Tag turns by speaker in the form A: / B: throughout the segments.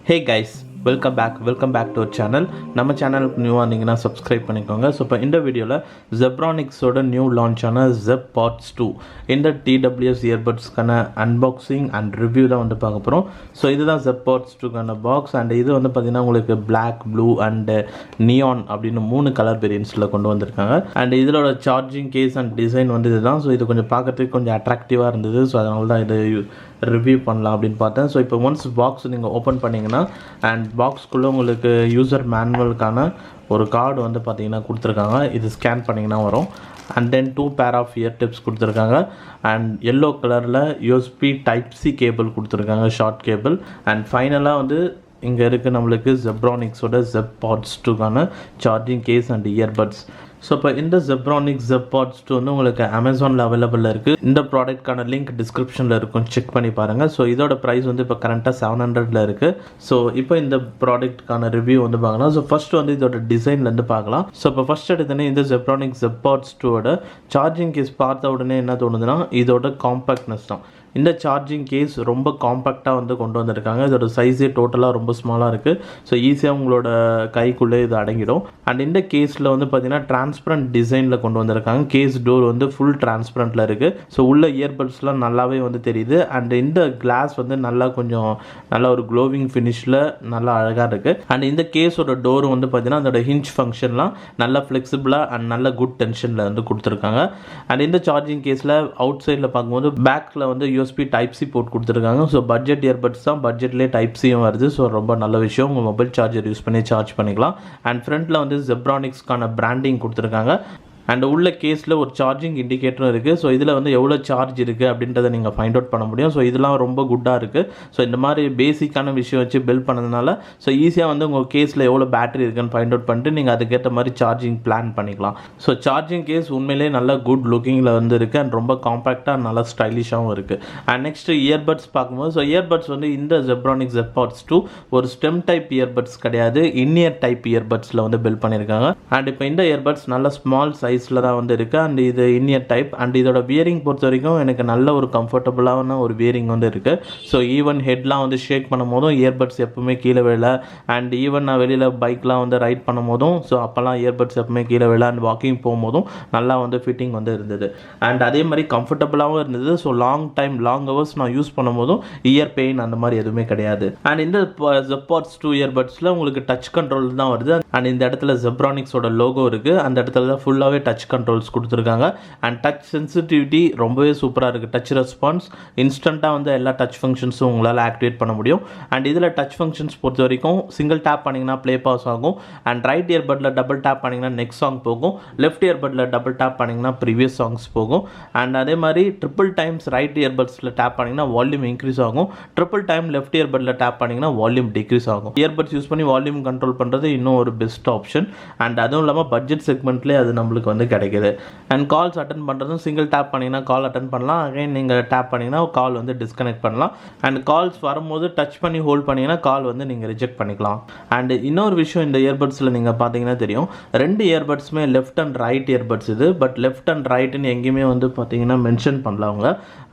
A: Hey guys, welcome back to our channel. நம்ம சேனலுக்கு நியூவாக இருந்தீங்கன்னா சப்ஸ்கிரைப் பண்ணிக்கோங்க. ஸோ இப்போ இந்த வீடியோவில் ஜெப்ரானிக்ஸோட நியூ லான்ச்சான Zeb Pods 2 இந்த TWS Earbudsக்கான அன்பாக்சிங் அண்ட் ரிவ்யூ தான் வந்து பார்க்க போகிறோம். ஸோ இதுதான் Zeb Pods 2க்கான பாக்ஸ் அண்ட் இது வந்து பார்த்திங்கன்னா உங்களுக்கு பிளாக், ப்ளூ அண்ட் நியான் அப்படின்னு 3 கலர் வேரியன்ஸில் கொண்டு வந்திருக்காங்க. அண்ட் இதோட சார்ஜிங் கேஸ் அண்ட் டிசைன் வந்து இதுதான். ஸோ இது கொஞ்சம் பார்க்கறதுக்கு கொஞ்சம் அட்ராக்டிவாக இருந்தது. ஸோ அதனால தான் இது ரிவ்யூ பண்ணலாம் அப்படின்னு பார்த்தேன். ஸோ இப்போ ஒன்ஸ் பாக்ஸ் நீங்கள் ஓப்பன் பண்ணிங்கன்னா அண்ட் பாக்ஸ்க்குள்ளே உங்களுக்கு யூசர் மேனுவலுக்கான ஒரு கார்டு வந்து பார்த்தீங்கன்னா கொடுத்துருக்காங்க. இது ஸ்கேன் பண்ணிங்கன்னா வரும். And then 2 pair of ear tips கொடுத்துருக்காங்க. அண்ட் எல்லோ கலரில் யூஎஸ்பி டைப் சி கேபிள் கொடுத்துருக்காங்க, ஷார்ட் கேபிள். அண்ட் ஃபைனலாக வந்து இங்கே இருக்குது நம்மளுக்கு ஜெப்ரானிக்ஸோட Zeb Pods 2க்கான charging case and earbuds. So இப்போ இந்த Zebronics Zeb Pods 2 வந்து உங்களுக்கு அமேசானில் அவைலபிளில் இருக்குது. இந்த ப்ராடக்ட்கான லிங்க் டிஸ்கிரிப்ஷனில் இருக்கும், செக் பண்ணி பாருங்கள். ஸோ இதோட ப்ரைஸ் வந்து இப்போ கரண்ட்டாக 700 இருக்குது. ஸோ இப்போ இந்த ப்ராடக்ட்கான ரிவ்யூ வந்து பார்க்கலாம். ஸோ ஃபர்ஸ்ட் வந்து இதோட டிசைன்லேருந்து பார்க்கலாம். ஸோ இப்போ ஃபர்ஸ்ட் எடுத்தோடனே இந்த Zebronics Zeb Pods 2ஓட சார்ஜிங் கேஸ் பார்த்த உடனே என்ன தோணுதுன்னா இதோட காம்பேக்ட்னஸ் தான். இந்த சார்ஜிங் கேஸ் ரொம்ப காம்பேக்டாக வந்து கொண்டு வந்திருக்காங்க. இதோட சைஸே டோட்டலாக ரொம்ப ஸ்மாலாக இருக்குது. ஸோ ஈஸியாக உங்களோட கைக்குள்ளே இது அடங்கிடும். அண்ட் இந்த கேஸில் வந்து பார்த்திங்கன்னா டிரான்ஸ்பரண்ட் டிசைனில் கொண்டு வந்திருக்காங்க. கேஸ் டோர் வந்து ஃபுல் டிரான்ஸ்பரண்ட்டில் இருக்குது. ஸோ உள்ள இயர்பட்ஸ்லாம் நல்லாவே வந்து தெரியுது. அண்ட் இந்த கிளாஸ் வந்து நல்லா கொஞ்சம் நல்லா ஒரு க்ளோவிங் ஃபினிஷில் நல்லா அழகாக இருக்குது. அண்ட் இந்த கேஸோட டோர் வந்து பார்த்திங்கன்னா அதோட ஹிஞ்ச் ஃபங்க்ஷன்லாம் நல்லா ஃப்ளெக்சிபிளாக அண்ட் நல்ல குட் டென்ஷனில் வந்து கொடுத்துருக்காங்க. அண்ட் இந்த சார்ஜிங் கேஸில் அவுட் சைடில் பார்க்கும்போது பேக்கில் வந்து யூஎஸ்பி டைப் சி போர்ட் கொடுத்துருக்காங்க. ஸோ பட்ஜெட் இயர்பட்ஸ் தான், பட்ஜெட்லேயே டைப் சியும் வருது. ஸோ ரொம்ப நல்ல விஷயம். உங்கள் மொபைல் சார்ஜர் யூஸ் பண்ணி சார்ஜ் பண்ணிக்கலாம். அண்ட் ஃப்ரண்ட்டில் வந்து Zebronicsக்கான பிராண்டிங் கொடுத்துருக்காங்க. அண்ட் உள்ள கேஸில் ஒரு சார்ஜிங் இண்டிகேட்டரும் இருக்குது. ஸோ இதில் வந்து எவ்வளோ சார்ஜ் இருக்குது அப்படின்றத நீங்கள் ஃபைண்ட் அவுட் பண்ண முடியும். ஸோ இதெல்லாம் ரொம்ப குட்டாக இருக்குது. ஸோ இந்த மாதிரி பேசிக்கான விஷயம் வச்சு பில்ட் பண்ணதுனால ஸோ ஈஸியாக வந்து உங்கள் கேஸில் எவ்வளோ பேட்டரி இருக்குன்னு ஃபைண்ட் அவுட் பண்ணிட்டு நீங்கள் அதுக்கேற்ற மாதிரி சார்ஜிங் பிளான் பண்ணிக்கலாம். ஸோ சார்ஜிங் கேஸ் உண்மையிலே நல்ல குட் லுக்கிங்கில் வந்து இருக்குது அண்ட் ரொம்ப காம்பேக்டாக நல்லா ஸ்டைலிஷாகவும் இருக்குது. அண்ட் நெக்ஸ்ட்டு இயர்பட்ஸ் பார்க்கும்போது ஸோ இயர்பட்ஸ் வந்து இந்த Zebronics Zeb Pods 2 ஒரு ஸ்டெம் டைப் இயர்பட்ஸ் கிடையாது, இன்இயர் டைப் இயர்பட்ஸில் வந்து பில்ட் பண்ணியிருக்காங்க. அண்ட் இப்போ இந்த இயர்பட்ஸ் நல்ல ஸ்மால் சைஸில் தான் வந்து இருக்குது. அண்ட் இது இன்இயர் டைப். அண்ட் இதோட வியரிங் பொறுத்த வரைக்கும் எனக்கு நல்ல ஒரு கம்ஃபர்டபுளான ஒரு வியரிங் வந்து இருக்குது. ஸோ ஈவன் ஹெட்லாம் வந்து ஷேக் பண்ணும் போதும் இயர்பட்ஸ் எப்பவுமே கீழே விழல. அண்ட் ஈவன் நான் வெளியில் பைக்லாம் வந்து ரைட் பண்ணும் போதும் ஸோ அப்போல்லாம் இயர்பட்ஸ் எப்பவுமே கீழே விழல. அண்ட் வாக்கிங் போகும்போதும் நல்லா வந்து ஃபிட்டிங் வந்து இருந்தது. அண்ட் அதே மாதிரி கம்ஃபர்டபுளாகவும் இருந்தது. ஸோ லாங் ஹவர்ஸ் நான் யூஸ் பண்ணும் போதும் இயர் பெயின் அந்த மாதிரி எதுவுமே கிடையாது. அண்ட் இந்த Zeb Pods 2 இயர்பட்ஸில் உங்களுக்கு டச் கண்ட்ரோல் தான் வருது. அண்ட் இந்த இடத்துல Zebronicsோட லோகோ இருக்குது. அந்த இடத்துல தான் ஃபுல்லாகவே டச் கண்ட்ரோல்ஸ் கொடுத்துருக்காங்க. அண்ட் டச் சென்சிட்டிவிட்டி ரொம்பவே சூப்பராக இருக்குது. டச் ரெஸ்பான்ஸ் இன்ஸ்டண்ட்டாக வந்து எல்லா டச் ஃபங்க்ஷன்ஸும் உங்களால் ஆக்டிவேட் பண்ண முடியும். அண்ட் இதில் டச் ஃபங்க்ஷன்ஸ் பொறுத்த வரைக்கும் சிங்கிள் டேப் பண்ணிங்கன்னா ப்ளே பாஸ் ஆகும். அண்ட் ரைட் இயர்பட்டில் டபுள் டேப் பண்ணிங்கன்னா நெக்ஸ்ட் சாங் போகும். லெஃப்ட் இயர்பட்டில் டபுள் டேப் பண்ணிங்கன்னா ப்ரீவியஸ் சாங்ஸ் போகும். அண்ட் அதே மாதிரி ட்ரிபிள் டைம்ஸ் ரைட் இயர்பட்ஸில் டேப் பண்ணிங்கன்னா வால்யூம் இன்க்ரீஸ் ஆகும். ட்ரிபிள் டைம் லெஃப்ட் இயர்பட்டில் டேப் பண்ணிங்கன்னா வால்யூம் டிக்ரீஸ் ஆகும். இயர்பட்ஸ் யூஸ் பண்ணி வால்யூம் கண்ட்ரோல் பண்ணுறது இன்னும் ஒரு பெஸ்ட் ஆப்ஷன். அண்ட் அதுவும் இல்லாமல் பட்ஜெட் செக்மெண்ட்லேயே அது நம்மளுக்கு வந்து கிடைக்குது. அண்ட் கால்ஸ் அட்டன் பண்ணுறதும் சிங்கிள் டேப் பண்ணிங்கன்னா கால் அட்டன் பண்ணலாம். அகைன் நீங்கள் டேப் பண்ணிங்கன்னா கால் வந்து டிஸ்கனெக்ட் பண்ணலாம். அண்ட் கால்ஸ் வரும்போது டச் பண்ணி ஹோல்ட் பண்ணிங்கன்னா கால் வந்து நீங்கள் ரிஜெக்ட் பண்ணிக்கலாம். அண்ட் இன்னொரு விஷயம் இந்த இயர்பட்ஸில் நீங்கள் பார்த்தீங்கன்னா தெரியும், 2 இயர்பட்ஸுமே லெஃப்ட் அண்ட் ரைட் இயர்பட்ஸ் இது. பட் லெஃப்ட் அண்ட் ரைட்டுன்னு எங்கேயுமே வந்து பார்த்தீங்கன்னா மென்ஷன் பண்ணல அவங்க.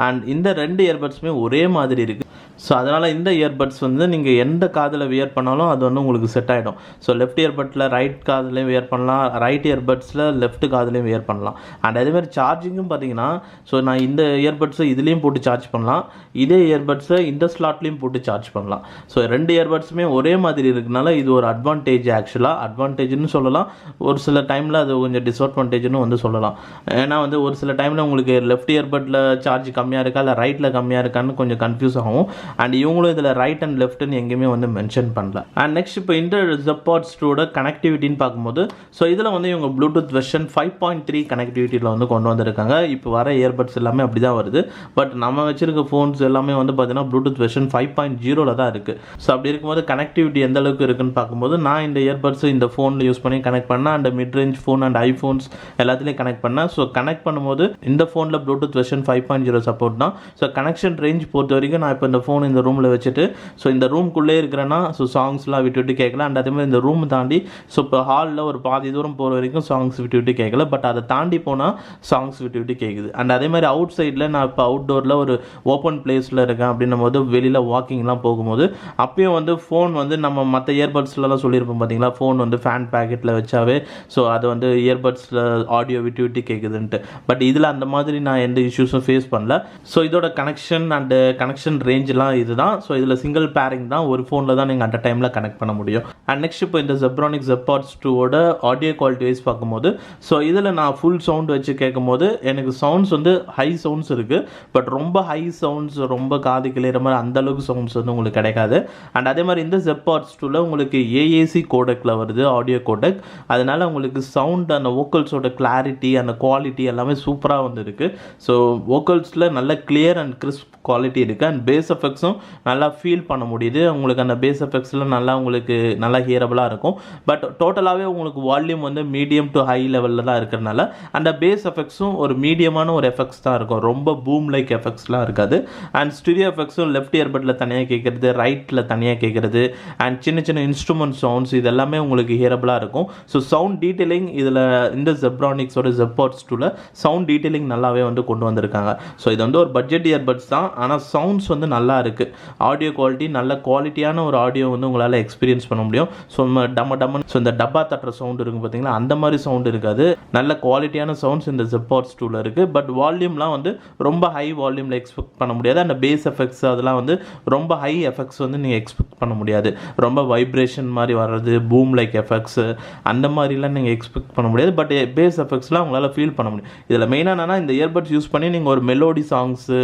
A: அண்ட் இந்த 2 இயர்பட்ஸுமே ஒரே மாதிரி இருக்குது. ஸோ அதனால் இந்த இயர்பட்ஸ் வந்து நீங்கள் எந்த காதில் வியர் பண்ணாலும் அது வந்து உங்களுக்கு செட் ஆகிடும். ஸோ லெஃப்ட் இயர்பட்டில் ரைட் காதுலேயும் வியர் பண்ணலாம், ரைட் இயர்பட்ஸில் லெஃப்ட் காதுலேயும் வியர் பண்ணலாம். அண்ட் அதேமாதிரி சார்ஜிங்கும் பார்த்தீங்கன்னா ஸோ நான் இந்த இயர்பட்ஸை இதுலேயும் போட்டு சார்ஜ் பண்ணலாம், இதே இயர்பட்ஸை இந்த ஸ்லாட்லேயும் போட்டு சார்ஜ் பண்ணலாம். ஸோ 2 இயர்பட்ஸுமே ஒரே மாதிரி இருக்குனால இது ஒரு அட்வான்டேஜ். ஆக்சுவலாக அட்வான்டேஜ்னு சொல்லலாம், ஒரு சில டைமில் அது கொஞ்சம் டிஸ்அட்வான்டேஜ்னு வந்து சொல்லலாம். ஏன்னா வந்து ஒரு சில டைமில் உங்களுக்கு லெஃப்ட் இயர்பட்டில் சார்ஜ் கம்மியாக இருக்கா இல்லை ரைட்டில் கம்மியாக இருக்கான்னு கொஞ்சம் கன்ஃபியூஸ் ஆகும். அண்ட் இவங்களும் இதில் ரைட் அண்ட் லெஃப்ட்னு எங்கேயுமே வந்து மென்ஷன் பண்ணல. அண்ட் நெக்ஸ்ட் இப்போ இந்த Zeb Pods 2ஓட கனெக்டிவிட்டின்னு பார்க்கும்போது ஸோ இதில் வந்து இவங்க ப்ளூடூத் வெர்ஷன் 5.3 கனெக்டிவிட்டியில் வந்து கொண்டு வந்திருக்காங்க. இப்போ வர இயர்பட்ஸ் எல்லாமே அப்படி தான் வருது. பட் நம்ம வச்சிருக்க ஃபோன்ஸ் எல்லாமே வந்து பார்த்தீங்கன்னா ப்ளூடூத் வெர்ஷன் 5.0 தான் இருக்குது. ஸோ அப்படி இருக்கும்போது கனெக்டிவிட்டி எந்த அளவுக்கு இருக்குன்னு பார்க்கும்போது நான் இந்த இயர்பட்ஸ் இந்த ஃபோனில் யூஸ் பண்ணி கனெக்ட் பண்ணேன். And mid range phone and iPhones எல்லாத்துலேயும் கனெக்ட் பண்ணேன். ஸோ கனெக்ட் பண்ணும்போது இந்த ஃபோனில் ப்ளூடூத் வெர்ஷன் 5.0 சப்போர்ட் தான். ஸோ கனெக்ஷன் ரேஞ்ச் பொறுத்த வரைக்கும் நான் இப்போ இந்த ஃபோன் இந்த ரூமில் வச்சுட்டு ஸோ இந்த ரூம்குள்ளே இருக்கிறேன்னா ஸோ சாங்ஸ்லாம் விட்டு விட்டு கேட்கலாம். அண்ட் அதே மாதிரி இந்த ரூம் தாண்டி ஸோ இப்போ ஹாலில் ஒரு பாதி தூரம் போகிற வரைக்கும் சாங்ஸ் விட்டு விட்டு கேட்கல. பட் அதை தாண்டி போனால் சாங்ஸ் விட்டு விட்டு கேட்குது. அண்ட் அதே மாதிரி அவுட் சைடில் நான் இப்போ அவுட்டோரில் ஒரு ஓப்பன் பிளேஸில் இருக்கேன் அப்படின்னும் போது வெளியில் வாக்கிங்லாம் போகும்போது அப்பயும் வந்து ஃபோன் வந்து நம்ம மற்ற இயர்பட்ஸ்லாம் சொல்லியிருப்போம் பார்த்தீங்களா, ஃபோன் வந்து ஃபேன் பேக்கெட்டில் வச்சாவே ஸோ அது வந்து இயர்பட்ஸில் ஆடியோ விட்டு விட்டு கேட்குதுன்ட்டு. பட் இதில் அந்த மாதிரி நான் எந்த இஷ்யூஸும் ஃபேஸ் பண்ணல. ஸோ இதோட கனெக்ஷன் அண்டு கனெக்ஷன் ரேஞ்செலாம் இதுதான். ஸோ இதில் சிங்கிள் பேரிங் தான், ஒரு ஃபோனில் தான் நீங்கள் அட் டைமில் கனெக்ட் பண்ண முடியும். அண்ட் நெக்ஸ்ட் இப்போ இந்த Zebronics Zeb Pods 2ஓட ஆடியோ குவாலிட்டி வைஸ் பார்க்கும்போது ஸோ இதில் நான் ஃபுல் சவுண்ட் வச்சு கேட்கும்போது எனக்கு சவுண்ட்ஸ் வந்து ஹை சவுண்ட்ஸ் இருக்குது. பட் ரொம்ப ஹை சவுண்ட்ஸ் ரொம்ப காது கிளியற மாதிரி அந்தளவுக்கு சவுண்ட்ஸ் வந்து உங்களுக்கு கிடைக்காது. அண்ட் அதே மாதிரி இந்த Zeb Pods 2ல உங்களுக்கு ஏஏசி கோடெக்கில் வருது, ஆடியோ கோடெக். அதனால் உங்களுக்கு சவுண்ட் அந்த வோக்கல்ஸோட கிளாரிட்டி அந்த குவாலிட்டி எல்லாமே சூப்பராக வந்து இருக்குது. ஸோ வோக்கல்ஸில் நல்ல கிளியர் அண்ட் கிறிஸ்ப் குவாலிட்டி இருக்குது. அண்ட் பேஸ் எஃபெக்ட்ஸும் நல்லா ஃபீல் பண்ண முடியுது. உங்களுக்கு அந்த பேஸ் எஃபெக்ட்ஸில் நல்லா உங்களுக்கு நல்லா ஹியரபிளாக இருக்கும். பட் டோட்டலாகவே உங்களுக்கு வால்யூம் வந்து மீடியம் டு ஹை லெவலில் தான் இருக்கிறனால அந்த பேஸ் எஃபெக்ட்ஸும் ஒரு மீடியமான ஒரு எஃபெக்ட்ஸ் தான் இருக்கும். ரொம்ப பூம் லைக் எஃபெக்ட்ஸ்லாம் இருக்காது. அண்ட் ஸ்டுடியோ எஃபெக்ட்ஸும் லெஃப்ட் இயர்பட்டில் தனியாக கேட்குறது, ரைட்டில் தனியாக கேட்குறது, அண்ட் சின்ன சின்ன இன்ஸ்ட்ருமெண்ட் சவுண்ட்ஸ் இது எல்லாமே உங்களுக்கு ஹியரபிளாக இருக்கும். ஸோ சவுண்ட் டீட்டெயிலிங் இதில் இந்த Zebronicsோட Zeb Pods 2ல சவுண்ட் டீட்டெயிலிங் நல்லாவே வந்து கொண்டு வந்திருக்காங்க. ஸோ இது வந்து ஒரு பட்ஜெட் இயர்பட்ஸ் தான், ஆனால் சவுண்ட்ஸ் வந்து நல்லா இருக்குது. ஆடியோ குவாலிட்டி நல்ல குவாலிட்டியான ஒரு ஆடியோ வந்து உங்களால் எக்ஸ்பீரியன்ஸ் பண்ண முடியும். ஸோ டம்ம டம்மன் ஸோ இந்த டப்பா தட்டுற சவுண்ட் இருக்கும் பார்த்தீங்களா, அந்த மாதிரி சவுண்ட் இருக்காது. நல்ல குவாலிட்டியான சவுண்ட்ஸ் இந்த Zeb Pods 2ல இருக்குது. பட் வால்யூம்லாம் வந்து ரொம்ப ஹை வால்யூமில் எக்ஸ்பெக்ட் பண்ண முடியாது. அந்த பேஸ் எஃபெக்ட்ஸ் அதெல்லாம் வந்து ரொம்ப ஹை எஃபெக்ட்ஸ் வந்து நீங்கள் எக்ஸ்பெக்ட் பண்ண முடியாது. ரொம்ப வைப்ரேஷன் மாதிரி வர்றது, பூம் லைக் எஃபெக்ட்ஸு அந்த மாதிரிலாம் நீங்கள் எக்ஸ்பெக்ட் பண்ண முடியாது. பட் பேஸ் எஃபெக்ட்ஸ்லாம் உங்களால் ஃபீல் பண்ண முடியும். இதில் மெயினாக என்னன்னா இந்த இயர்பட்ஸ் யூஸ் பண்ணி நீங்கள் ஒரு மெலோடி சாங்ஸு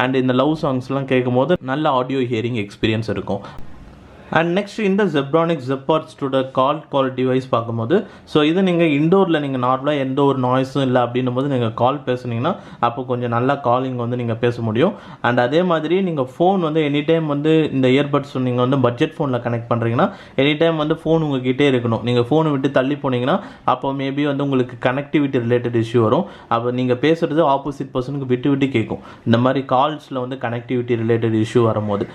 A: அண்ட் இந்த லவ் சாங்ஸ்லாம் கேட்கும்போது நல்ல ஆடியோ ஹியரிங் எக்ஸ்பீரியன்ஸ் இருக்கும். அண்ட் நெக்ஸ்ட் இந்த Zebronics Zeb Pods 2 call quality wise பார்க்கும்போது ஸோ இது நீங்கள் இண்டோரில் நீங்கள் நார்மலாக எந்த ஒரு நாய்ஸும் இல்லை அப்படின்னும் போது நீங்கள் கால் பேசுனீங்கன்னா அப்போ கொஞ்சம் நல்லா காலிங் வந்து நீங்கள் பேச முடியும். அண்ட் அதே மாதிரி நீங்கள் ஃபோன் வந்து எனி டைம் வந்து இந்த இயர்பட்ஸ் நீங்கள் வந்து பட்ஜெட் ஃபோனில் கனெக்ட் பண்ணுறீங்கன்னா எனி டைம் வந்து ஃபோன் உங்ககிட்டே இருக்கணும். நீங்கள் ஃபோனை விட்டு தள்ளி போனீங்கன்னா அப்போ மேபி வந்து உங்களுக்கு கனெக்டிவிட்டி ரிலேட்டட் இஷ்யூ வரும். அப்போ நீங்கள் பேசுகிறது ஆப்போசிட் பர்சனுக்கு விட்டு விட்டு கேட்கும். இந்த மாதிரி கால்ஸில் வந்து கனெக்டிவிட்டி ரிலேட்டட் இஷ்யூ வரும்போது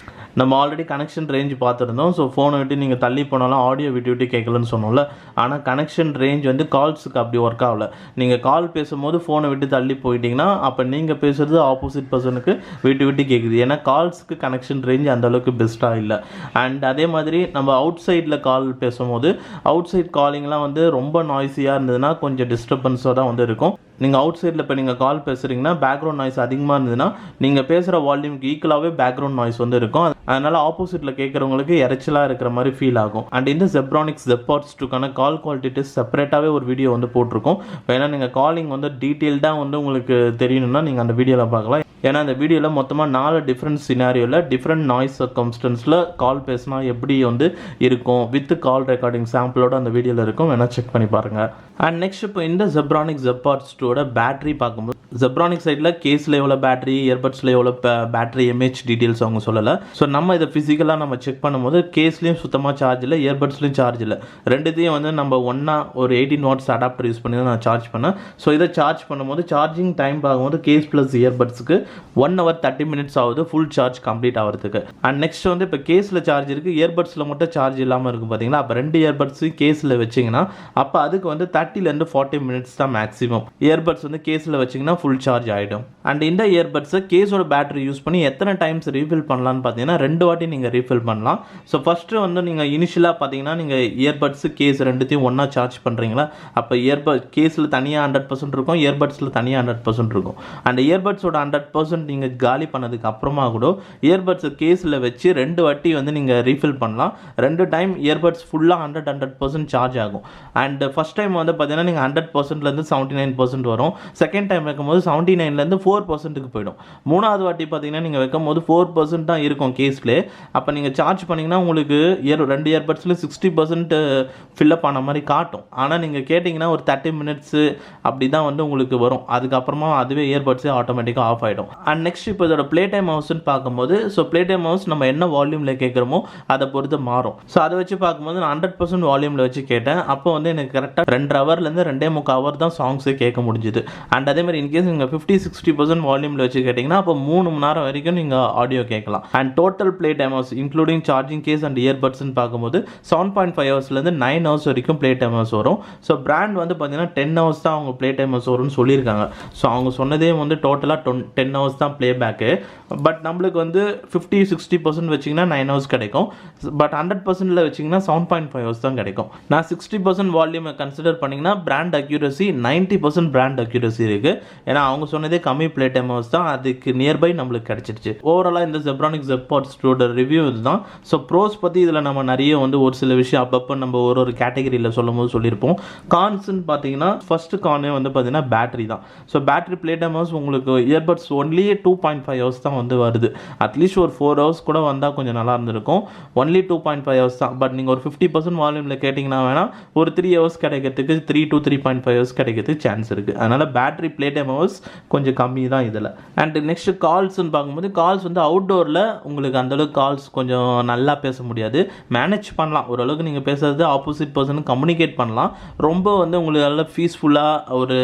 A: நம்ம ஆல்ரெடி கனெக்ஷன் ரேஞ்ச் பார்த்துருந்தோம். ஸோ ஃபோனை விட்டு நீங்கள் தள்ளி போனாலும் ஆடியோ விட்டு விட்டு கேட்கலன்னு சொன்னோம்ல, ஆனால் கனெக்ஷன் ரேஞ்ச் வந்து கால்ஸுக்கு அப்படி ஒர்க் ஆகல. நீங்கள் கால் பேசும்போது ஃபோனை விட்டு தள்ளி போயிட்டீங்கன்னா அப்போ நீங்கள் பேசுகிறது ஆப்போசிட் பர்சனுக்கு விட்டு விட்டு கேட்குது. ஏன்னா கால்ஸுக்கு கனெக்ஷன் ரேஞ்ச் அந்தளவுக்கு பெஸ்ட்டாக இல்லை. அண்ட் அதே மாதிரி நம்ம அவுட் சைடில் கால் பேசும்போது அவுட் சைட் காலிங்லாம் வந்து ரொம்ப நாய்ஸியாக இருந்ததுன்னா கொஞ்சம் டிஸ்டர்பன்ஸாக தான் வந்து இருக்கும். நீங்கள் அவுட் சைடில் இப்போ நீங்கள் கால் பேசுகிறீங்கன்னா பேக்ரவுண்ட் நாய்ஸ் அதிகமாக இருந்ததுன்னா நீங்கள் பேசுகிற வால்யூமுக்கு ஈக்குவலாகவே பேக்ரவுண்ட் நாய்ஸ் வந்து இருக்கும். அதனால் ஆப்போசிட்டில் கேட்குறவங்களுக்கு இறைச்சலாக இருக்கிற மாதிரி ஃபீல் ஆகும். அண்ட் இந்த Zebronics Zeb Pods 2க்கான கால் குவாலிட்டி டெஸ்ட் செப்பரேட்டாகவே ஒரு வீடியோ வந்து போட்டிருக்கோம். ஏன்னா நீங்கள் காலிங் வந்து டீட்டெயில்டாக வந்து உங்களுக்கு தெரியணும்னா நீங்கள் அந்த வீடியோவில் பார்க்கலாம். ஏன்னா அந்த வீடியோவில் மொத்தமாக 4 டிஃப்ரெண்ட் சினாரியோவில் டிஃப்ரெண்ட் நாய்ஸ் சர்க்கம்ஸ்டன்ஸில் கால் பேசினா எப்படி வந்து இருக்கும் வித் கால் ரெக்கார்டிங் சாம்பிளோட அந்த வீடியோவில் இருக்கும், வேணால் செக் பண்ணி பாருங்கள். அண்ட் நெக்ஸ்ட் இப்போ இந்த Zebronics Zeb Pods 2ஓட பேட்டரி பார்க்கும்போது Zebronics சைடில் கேஸில் எவ்வளோ பேட்டரி, இயர்பட்ஸில் எவ்வளோ பேட்டரி எம்ஏஹெச் டீட்டெயில்ஸ் அவங்க சொல்லலை. ஸோ நம்ம இதை ஃபிசிக்கலாக நம்ம செக் பண்ணும்போது கேஸ்லேயும் சுத்தமாக சார்ஜ் இல்லை, இயர்பட்ஸ்லையும் சார்ஜ் இல்லை. ரெண்டுத்தையும் வந்து நம்ம ஒன்றா ஒரு 18 வாட்ஸ் அடாப்டர் யூஸ் பண்ணி தான் நான் சார்ஜ் பண்ணேன். ஸோ இதை சார்ஜ் பண்ணும்போது சார்ஜிங் டைம் பார்க்கும்போது கேஸ் ப்ளஸ் இயர்பட்ஸுக்கு 1 hour 30 minutes ஆகுது ஃபுல் சார்ஜ் கம்ப்ளீட் ஆகிறதுக்கு. அண்ட் நெக்ஸ்ட் வந்து இப்போ கேஸில் சார்ஜ் இருக்குது, இயர்பட்ஸில் மட்டும் சார்ஜ் இல்லாமல் இருக்கும் பார்த்தீங்களா. அப்போ 2 இயர்பட்ஸையும் கேஸில் வச்சிங்கன்னா அப்போ அதுக்கு வந்து 30 to 40 minutes தான் மேக்ஸிமம். இயர்பட்ஸ் வந்து கேஸில் வச்சிங்கன்னா ஃபுல் சார்ஜ் ஆகிடும். அண்ட் இந்த இயர்பட்ஸை கேஸோட பேட்டரி யூஸ் பண்ணி எத்தனை டைம்ஸ் ரீஃபில் பண்ணலான்னு பார்த்தீங்கன்னா 2 வாட்டி நீங்கள் ரீஃபில் பண்ணலாம். ஸோ ஃபஸ்ட்டு வந்து நீங்கள் இனிஷியலாக பார்த்தீங்கன்னா நீங்கள் இயர்பட்ஸு கேஸ் ரெண்டுத்தையும் ஒன்றா சார்ஜ் பண்ணுறீங்களா, அப்போ கேஸில் தனியாக 100% இருக்கும், இயர்பட்ஸில் தனியாக 100% இருக்கும். அண்ட் இயர்பட்ஸோட 100% நீங்கள் காலி பண்ணதுக்கு அப்புறமா கூட இயர்பட்ஸை கேஸில் வச்சு 2 வாட்டி வந்து நீங்கள் ரீஃபில் பண்ணலாம். 2 டைம் இயர்பட்ஸ் ஃபுல்லாக 100% சார்ஜ் ஆகும். அண்ட் ஃபஸ்ட் டைம் வந்து பார்த்தீங்கன்னா நீங்கள் 100%லேருந்து 79% வரும். செகண்ட் டைம் வைக்கும்போது 79லேருந்து 4%க்கு போயிடும். 3வது வாட்டி பார்த்தீங்கன்னா நீங்கள் வைக்கும்போது 4% தான் இருக்கும் கேஸ்லே. அப்போ நீங்கள் சார்ஜ் பண்ணிங்கன்னா உங்களுக்கு 2 இயர்பட்ஸில் 60% ஃபில்லப் ஆன மாதிரி காட்டும். ஆனால் நீங்கள் கேட்டிங்கன்னா ஒரு 30 minutes அப்படி தான் வந்து உங்களுக்கு வரும். அதுக்கப்புறமா அதுவே இயர்பட்ஸே ஆட்டோமேட்டிக்காக ஆஃப் ஆகிடும். அண்ட் நெக்ஸ்ட் இப்போ இதோட ப்ளே டைம் ஹவுஸ்ன்னு பார்க்கும்போது ஸோ ப்ளே டைம் ஹவுஸ் நம்ம என்ன வால்யூமில் கேட்குறோமோ அதை பொறுத்து மாறும். ஸோ அதை வச்சு பார்க்கும்போது நான் 100% வால்யூமில் வச்சு கேட்டேன். அப்போ வந்து எனக்கு கரெக்டாக 2 hourலேருந்து 2.25 hour தான் சாங்ஸே கேட்க முடிஞ்சுது. அண்ட் அதே மாதிரி இன்கேஸ் இன்கேஸ் நீங்கள் 50-60% வால்யூமில் வச்சு கேட்டிங்கன்னா அப்போ 3 மணி நேரம் வரைக்கும் நீங்கள் ஆடியோ கேட்கலாம். And total play time hours including charging case and இயர்பட்ஸ்ன்னு பார்க்கும்போது 7.5 ஹவர்ஸ்லேருந்து 9 ஹவர்ஸ் வரைக்கும் ப்ளே டைம் ஹவர்ஸ் வரும். ஸோ பிராண்ட் வந்து பார்த்தீங்கன்னா 10 ஹவர்ஸ் தான் அவங்க ப்ளே டைம் ஹவர்ஸ் வரும்னு சொல்லியிருக்காங்க. ஸோ அவங்க சொன்னதே வந்து டோட்டலாக 10 ஹவர்ஸ் தான் ப்ளே பேக்கு. பட் நம்மளுக்கு வந்து 50-60% வச்சிங்கன்னா 9 ஹவர்ஸ் கிடைக்கும். பட் 100%ல் வச்சிங்கன்னா 7.5 ஹவர்ஸ் தான் கிடைக்கும். நான் 60% வால்யூமை கன்சிடர் பண்ணிங்கன்னா பிராண்ட் அக்யூரசி 90% பிராண்ட் அக்யூரசி இருக்குது. ஏன்னா அவங்க சொன்னதே கம்மி ப்ளே டைம் ஹவர்ஸ் தான், அதுக்கு நியர்பை நம்மளுக்கு கிடைச்சிருச்சு. ஓவராலாக இந்த Zebronics Zeb Pods 2 ரிவ்யூ இதுதான். ஸோ ப்ரோஸ் பற்றி இதில் நம்ம நிறைய வந்து ஒரு சில விஷயம் அப்பப்போ நம்ம ஒரு கேட்டகரியில் சொல்லும் போது சொல்லியிருப்போம். கான்ஸ்ன்னு பார்த்தீங்கன்னா ஃபர்ஸ்ட் கானே வந்து பார்த்தீங்கன்னா பேட்டரி தான். So battery play time hours உங்களுக்கு இயர்பட்ஸ் ஒன்லி 2.5 ஹவர்ஸ் தான் வந்து வருது. அட்லீஸ்ட் ஒரு 4 ஹவர்ஸ் கூட வந்தால் கொஞ்சம் நல்லா இருந்திருக்கும். ஒன்லி 2.5 ஹவர்ஸ் தான். பட் நீங்கள் ஒரு 50% வால்யூமில் கேட்டிங்கன்னா வேணால் ஒரு 3 ஹவர்ஸ் கிடைக்கிறதுக்கு 3 to 3.5 ஹவர்ஸ் கிடைக்கிறதுக்கு சான்ஸ் இருக்குது. அதனால் பேட்டரி ப்ளே டைம் ஹவர்ஸ் கொஞ்சம் கம்மி தான் இதில். அண்ட் நெக்ஸ்ட் கால்ஸ்ன்னு பார்க்கும்போது கால்ஸ் வந்து அவுட்டோரில் உங்களுக்கு அந்தளவுக்கு கால்ஸ் கொஞ்சம் நல்லா பேச முடியாது. மேனேஜ் பண்ணலாம் ஓரளவுக்கு, நீங்கள் பேசுறது ஆப்போசிட் பர்சனுக்கு கம்யூனிகேட் பண்ணலாம். ரொம்ப வந்து உங்களுக்கு நல்லா பீஸ்ஃபுல்லாக ஒரு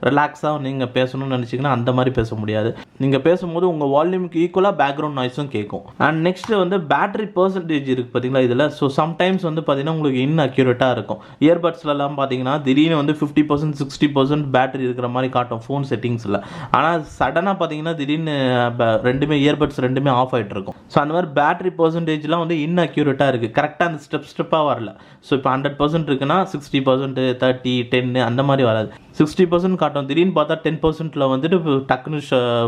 A: ரிலாக்ஸாக நீங்கள் பேசணும்னு நினச்சிங்கன்னா அந்த மாதிரி பேச முடியாது. நீங்கள் பேசும்போது உங்கள் வால்யூமுக்கு ஈக்குவலாக பேக்ரவுண்ட் நாய்ஸும் கேட்கும். அண்ட் நெக்ஸ்ட் வந்து பேட்டரி பர்சன்டேஜ் இருக்குது பார்த்தீங்களா இதில். ஸோ சம்டைம்ஸ் வந்து பார்த்தீங்கன்னா உங்களுக்கு இன்அக்யூரேட்டாக இருக்கும். இயர்பட்ஸ்லாம் பார்த்தீங்கன்னா திடீர்னு வந்து 50% 60% பேட்டரி இருக்கிற மாதிரி காட்டும் ஃபோன் செட்டிங்ஸில். ஆனால் சடனாக பார்த்தீங்கன்னா திடீர்னு ரெண்டுமே இயர்பட்ஸ் ரெண்டுமே ஆஃப் ஆகிட்டு இருக்கும். ஸோ அந்த மாதிரி பேட்டரி பர்சன்டேஜ்லாம் வந்து இன்அக்யூரேட்டாக இருக்குது, கரெக்டாக அந்த ஸ்டெப்பாக வரல. ஸோ இப்போ 100% இருக்குன்னா 60%, 30, 10 அந்த மாதிரி வராது. 60% காட்டும், திடீர்னு பார்த்தா 10%ல் வந்துட்டு டக்குன்னு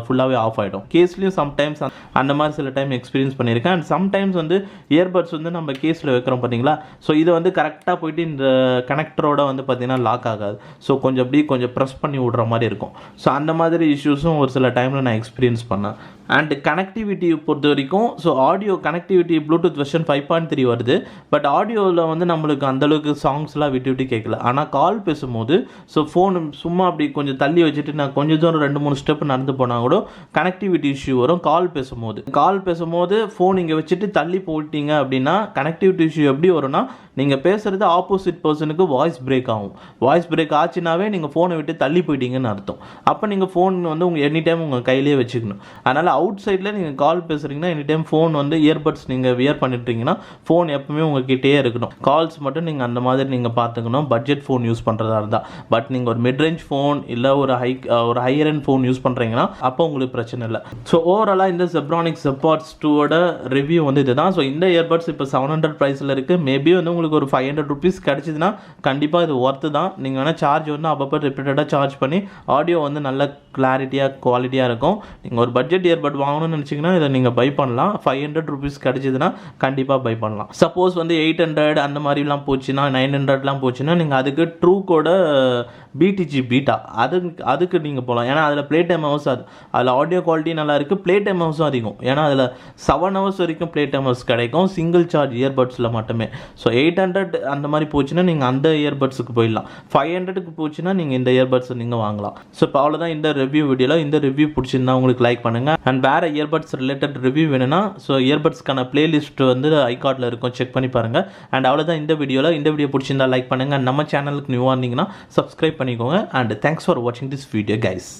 A: ஃபுல்லாகவே ஆஃப் ஆகிடும். கேஸ்லேயும் சம்டைம்ஸ் அந்த மாதிரி சில டைம் எக்ஸ்பீரியன்ஸ் பண்ணியிருக்கேன். அண்ட் சம்டைம்ஸ் வந்து இயர்பட்ஸ் வந்து நம்ம கேஸில் வைக்கிறோம் பார்த்தீங்களா, ஸோ இது வந்து கரெக்டாக போயிட்டு இந்த கனெக்டரோட வந்து பார்த்தீங்கன்னா லாக் ஆகாது. ஸோ கொஞ்சம் அப்படி கொஞ்சம் ப்ரெஸ் பண்ணி விடுற மாதிரி இருக்கும். ஸோ அந்த மாதிரி இஷ்யூஸும் ஒரு சில டைமில் நான் எக்ஸ்பீரியன்ஸ் பண்ணேன். அண்ட் கனெக்டிவிட்டி பொறுத்த வரைக்கும் so audio connectivity Bluetooth version 5.3 வருது. பட் ஆடியோவில் வந்து நம்மளுக்கு அந்தளவுக்கு சாங்ஸ்லாம் விட்டு விட்டு கேட்கல. ஆனால் கால் பேசும்போது ஸோ ஃபோன் சும்மா அப்படி கொஞ்சம் தள்ளி வச்சுட்டு நான் கொஞ்சம் தூரம் 2-3 ஸ்டெப் நடந்து போனால் கூட கனெக்டிவிட்டி இஷ்யூ வரும். கால் பேசும்போது ஃபோன் இங்கே வச்சுட்டு தள்ளி போயிட்டீங்க அப்படின்னா கனெக்டிவிட்டி இஷ்யூ எப்படி வரும்னா, நீங்கள் பேசுகிறது ஆப்போசிட் பர்சனுக்கு வாய்ஸ் பிரேக் ஆகும். வாய்ஸ் பிரேக் ஆச்சுனாவே நீங்கள் ஃபோனை விட்டு தள்ளி போயிட்டீங்கன்னு அர்த்தம். அப்போ நீங்கள் ஃபோன் வந்து உங்கள் எனி டைம் உங்கள் கையிலேயே வச்சுக்கணும். அதனால் அவுட் சைடில் நீங்கள் கால் பேசுகிறீங்கன்னா எனி டைம் ஃபோன் வந்து இயர்பட்ஸ் நீங்கள் வியர் பண்ணிட்டீங்கன்னா ஃபோன் எப்பவுமே உங்கள் கிட்டேயே இருக்கணும். கால்ஸ் மட்டும் நீங்கள் அந்த மாதிரி நீங்கள் பார்த்துக்கணும் பட்ஜெட் ஃபோன் யூஸ் பண்ணுறதா இருந்தால். பட் நீங்கள் ஒரு மிட்ரேஞ்ச் ஃபோன் இல்லை ஒரு ஹையர் எண்ட் ஃபோன் யூஸ் பண்ணுறீங்கன்னா அப்போ உங்களுக்கு பிரச்சனை இல்லை. ஸோ ஓவராலாக இந்த Zebronics Zeb Pods 2 ரிவ்யூ வந்து இதுதான். ஸோ இந்த இயர்பட்ஸ் இப்போ 700 ப்ரைஸில் இருக்குது. மேபி வந்து உங்களுக்கு ஒரு 500 rupees கிடச்சிதுன்னா கண்டிப்பாக இது ஒர்த்து தான். நீங்கள் வேணால் சார்ஜ் வந்து அப்பப்போ ரிப்பீட்டடாக சார்ஜ் பண்ணி ஆடியோ வந்து நல்ல கிளாரிட்டியாக குவாலிட்டியாக இருக்கும். நீங்கள் ஒரு பட்ஜெட் இயர்பட் வாங்கணும்னு நினச்சிங்கன்னா இதை நீங்கள் பை பண்ணலாம். 500 rupees கிடச்சிதுன்னா கண்டிப்பாக பை பண்ணலாம். சப்போஸ் வந்து 800 அந்த மாதிரிலாம் போச்சுன்னா 900லாம் போச்சுன்னா நீங்கள் அதுக்கு ட்ரூக்கோட BTG பீட்டா அதுக்கு நீங்கள் போகலாம். ஏன்னா அதில் ப்ளே டைம் ஹவர்ஸ் அதில் ஆடியோ குவாலிட்டி நல்லா இருக்குது, ப்ளே டைம் ஹவர்ஸும் அதிகம். ஏன்னா அதில் 7 hours வரைக்கும் ப்ளே டைம் ஹவர்ஸ் கிடைக்கும் சிங்கிள் சார்ஜ் இயர்பட்ஸில் மட்டுமே. ஸோ 800 அந்த மாதிரி போச்சுன்னா நீங்கள் அந்த இயர்பட்ஸுக்கு போயிடலாம். 500க்கு போச்சுன்னா நீங்கள் இந்த இயர்பட்ஸை நீங்கள் வாங்கலாம். ஸோ இப்போ அவ்வளோதான் இந்த ரிவ்யூ வீடியோவில். இந்த ரிவ்யூ பிடிச்சிருந்தா உங்களுக்கு லைக் பண்ணுங்கள். அண்ட் வேறு இயர்பட்ஸ் ரிலேட்டட் ரிவ்யூ வேணும்னா ஸோ இயர்பட்ஸ்க்கான பிளேலிஸ்ட் வந்து ஐகார்டில் இருக்கும், செக் பண்ணி பாருங்கள். அண்ட் அவ்வளோதான் இந்த வீடியோவில். இந்த வீடியோ பிடிச்சிருந்தா லைக் பண்ணுங்கள். நம்ம சேனலுக்கு நியூவாக இருந்தீங்கன்னா சப்ஸ்கிரைப் பண்ணிக்கோங்க. அண்ட் தேங்க்ஸ் ஃபார் வாட்சிங் திஸ் வீடியோ கைஸ்.